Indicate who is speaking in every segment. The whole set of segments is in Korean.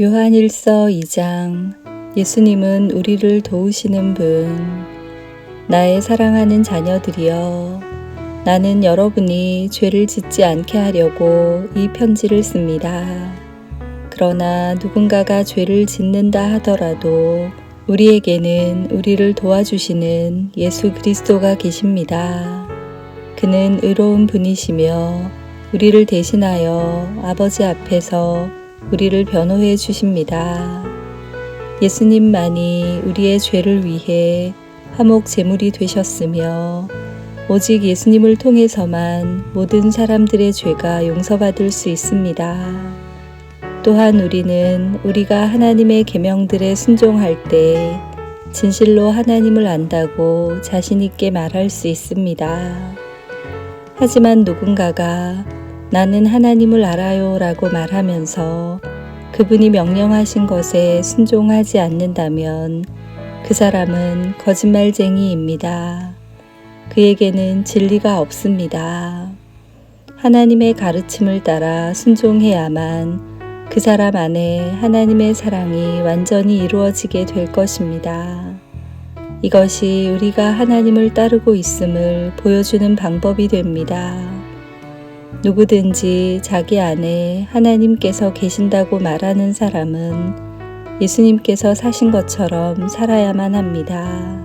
Speaker 1: 요한일서 2장. 예수님은 우리를 도우시는 분. 나의 사랑하는 자녀들이여, 나는 여러분이 죄를 짓지 않게 하려고 이 편지를 씁니다. 그러나 누군가가 죄를 짓는다 하더라도 우리에게는 우리를 도와주시는 예수 그리스도가 계십니다. 그는 의로운 분이시며 우리를 대신하여 아버지 앞에서 우리를 변호해 주십니다. 예수님만이 우리의 죄를 위해 화목 제물이 되셨으며 오직 예수님을 통해서만 모든 사람들의 죄가 용서받을 수 있습니다. 또한 우리는 우리가 하나님의 계명들에 순종할 때 진실로 하나님을 안다고 자신 있게 말할 수 있습니다. 하지만 누군가가 나는 하나님을 알아요 라고 말하면서 그분이 명령하신 것에 순종하지 않는다면 그 사람은 거짓말쟁이입니다. 그에게는 진리가 없습니다. 하나님의 가르침을 따라 순종해야만 그 사람 안에 하나님의 사랑이 완전히 이루어지게 될 것입니다. 이것이 우리가 하나님을 따르고 있음을 보여주는 방법이 됩니다. 누구든지 자기 안에 하나님께서 계신다고 말하는 사람은 예수님께서 사신 것처럼 살아야만 합니다.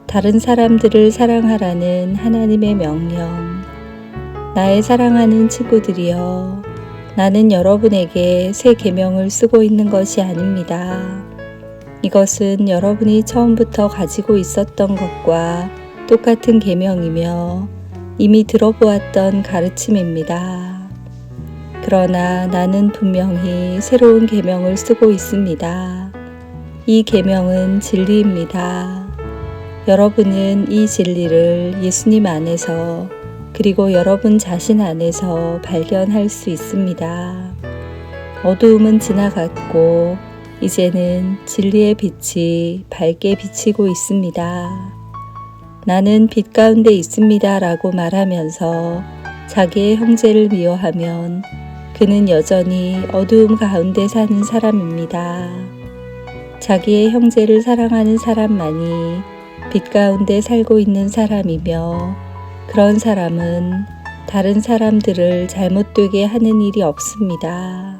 Speaker 1: 다른 사람들을 사랑하라는 하나님의 명령. 나의 사랑하는 친구들이여, 나는 여러분에게 새 계명을 쓰고 있는 것이 아닙니다. 이것은 여러분이 처음부터 가지고 있었던 것과 똑같은 계명이며 이미 들어보았던 가르침입니다. 그러나 나는 분명히 새로운 계명을 쓰고 있습니다. 이 계명은 진리입니다. 여러분은 이 진리를 예수님 안에서 그리고 여러분 자신 안에서 발견할 수 있습니다. 어두움은 지나갔고 이제는 진리의 빛이 밝게 비치고 있습니다. 나는 빛 가운데 있습니다 라고 말하면서 자기의 형제를 미워하면 그는 여전히 어두움 가운데 사는 사람입니다. 자기의 형제를 사랑하는 사람만이 빛 가운데 살고 있는 사람이며 그런 사람은 다른 사람들을 잘못되게 하는 일이 없습니다.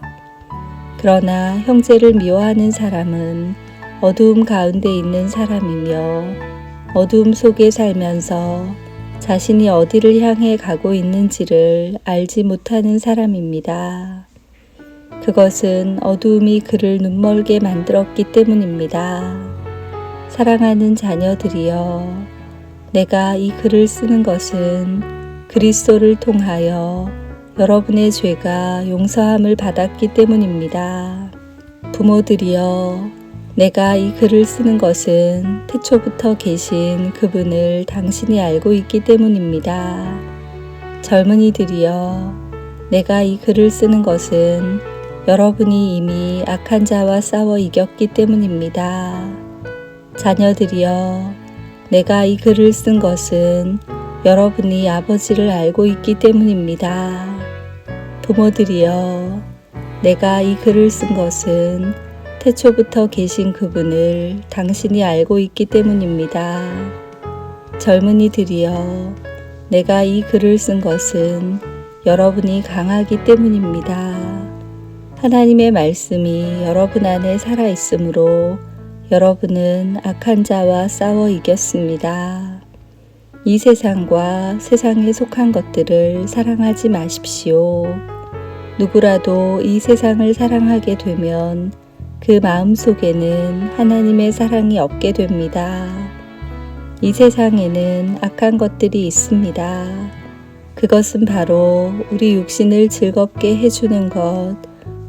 Speaker 1: 그러나 형제를 미워하는 사람은 어두움 가운데 있는 사람이며 어두움 속에 살면서 자신이 어디를 향해 가고 있는지를 알지 못하는 사람입니다. 그것은 어두움이 그를 눈멀게 만들었기 때문입니다. 사랑하는 자녀들이여, 내가 이 글을 쓰는 것은 그리스도를 통하여 여러분의 죄가 용서함을 받았기 때문입니다. 부모들이여, 내가 이 글을 쓰는 것은 태초부터 계신 그분을 당신이 알고 있기 때문입니다. 젊은이들이여, 내가 이 글을 쓰는 것은 여러분이 이미 악한 자와 싸워 이겼기 때문입니다. 자녀들이여, 내가 이 글을 쓴 것은 여러분이 아버지를 알고 있기 때문입니다. 부모들이여, 내가 이 글을 쓴 것은 태초부터 계신 그분을 당신이 알고 있기 때문입니다. 젊은이들이여, 내가 이 글을 쓴 것은 여러분이 강하기 때문입니다. 하나님의 말씀이 여러분 안에 살아있으므로 여러분은 악한 자와 싸워 이겼습니다. 이 세상과 세상에 속한 것들을 사랑하지 마십시오. 누구라도 이 세상을 사랑하게 되면 그 마음 속에는 하나님의 사랑이 없게 됩니다. 이 세상에는 악한 것들이 있습니다. 그것은 바로 우리 육신을 즐겁게 해주는 것,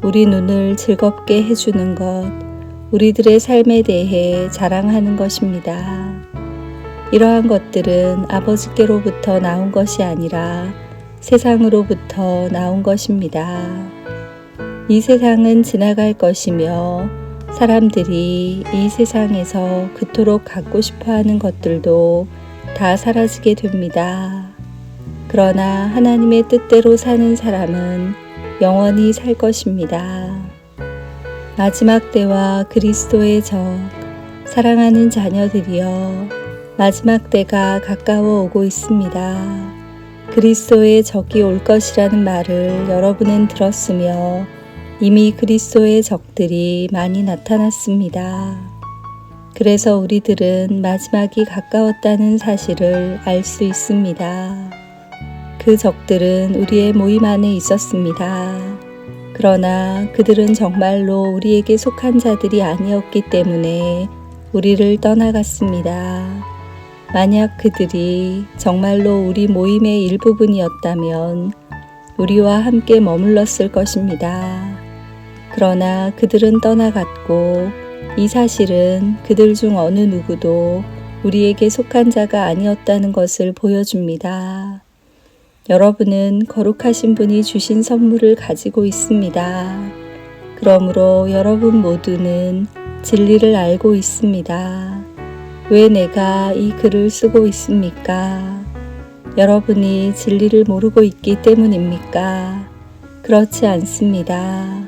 Speaker 1: 우리 눈을 즐겁게 해주는 것, 우리들의 삶에 대해 자랑하는 것입니다. 이러한 것들은 아버지께로부터 나온 것이 아니라 세상으로부터 나온 것입니다. 이 세상은 지나갈 것이며 사람들이 이 세상에서 그토록 갖고 싶어 하는 것들도 다 사라지게 됩니다. 그러나 하나님의 뜻대로 사는 사람은 영원히 살 것입니다. 마지막 때와 그리스도의 적, 사랑하는 자녀들이여, 마지막 때가 가까워 오고 있습니다. 그리스도의 적이 올 것이라는 말을 여러분은 들었으며 이미 그리스도의 적들이 많이 나타났습니다. 그래서 우리들은 마지막이 가까웠다는 사실을 알 수 있습니다. 그 적들은 우리의 모임 안에 있었습니다. 그러나 그들은 정말로 우리에게 속한 자들이 아니었기 때문에 우리를 떠나갔습니다. 만약 그들이 정말로 우리 모임의 일부분이었다면 우리와 함께 머물렀을 것입니다. 그러나 그들은 떠나갔고 이 사실은 그들 중 어느 누구도 우리에게 속한 자가 아니었다는 것을 보여줍니다. 여러분은 거룩하신 분이 주신 선물을 가지고 있습니다. 그러므로 여러분 모두는 진리를 알고 있습니다. 왜 내가 이 글을 쓰고 있습니까? 여러분이 진리를 모르고 있기 때문입니까? 그렇지 않습니다.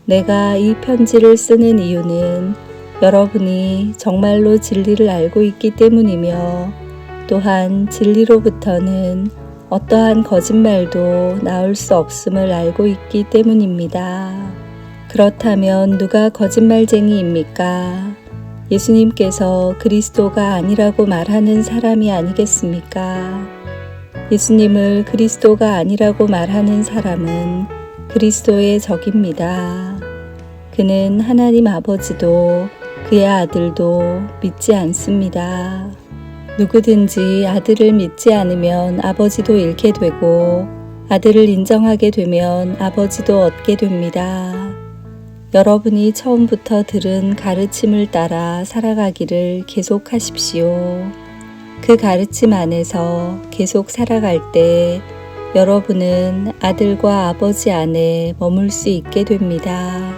Speaker 1: 내가 이 편지를 쓰는 이유는 여러분이 정말로 진리를 알고 있기 때문이며 또한 진리로부터는 어떠한 거짓말도 나올 수 없음을 알고 있기 때문입니다. 그렇다면 누가 거짓말쟁이입니까? 예수님께서 그리스도가 아니라고 말하는 사람이 아니겠습니까? 예수님을 그리스도가 아니라고 말하는 사람은 그리스도의 적입니다. 그는 하나님 아버지도 그의 아들도 믿지 않습니다. 누구든지 아들을 믿지 않으면 아버지도 잃게 되고 아들을 인정하게 되면 아버지도 얻게 됩니다. 여러분이 처음부터 들은 가르침을 따라 살아가기를 계속하십시오. 그 가르침 안에서 계속 살아갈 때 여러분은 아들과 아버지 안에 머물 수 있게 됩니다.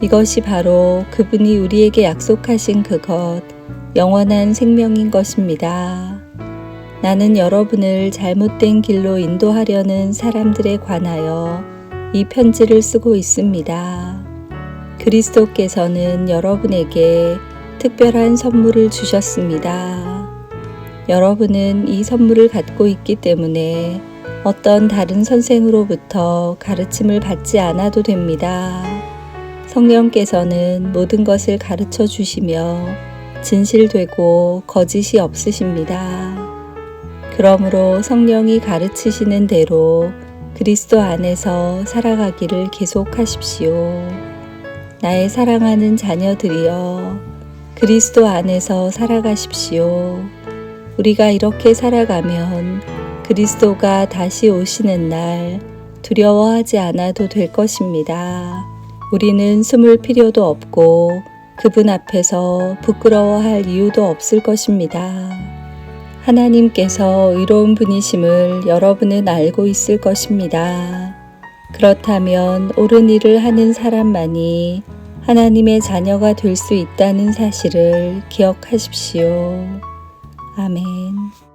Speaker 1: 이것이 바로 그분이 우리에게 약속하신 그것, 영원한 생명인 것입니다. 나는 여러분을 잘못된 길로 인도하려는 사람들에 관하여 이 편지를 쓰고 있습니다. 그리스도께서는 여러분에게 특별한 선물을 주셨습니다. 여러분은 이 선물을 갖고 있기 때문에 어떤 다른 선생으로부터 가르침을 받지 않아도 됩니다. 성령께서는 모든 것을 가르쳐 주시며 진실되고 거짓이 없으십니다. 그러므로 성령이 가르치시는 대로 그리스도 안에서 살아가기를 계속하십시오. 나의 사랑하는 자녀들이여, 그리스도 안에서 살아가십시오. 우리가 이렇게 살아가면 그리스도가 다시 오시는 날 두려워하지 않아도 될 것입니다. 우리는 숨을 필요도 없고 그분 앞에서 부끄러워할 이유도 없을 것입니다. 하나님께서 의로운 분이심을 여러분은 알고 있을 것입니다. 그렇다면 옳은 일을 하는 사람만이 하나님의 자녀가 될 수 있다는 사실을 기억하십시오. 아멘.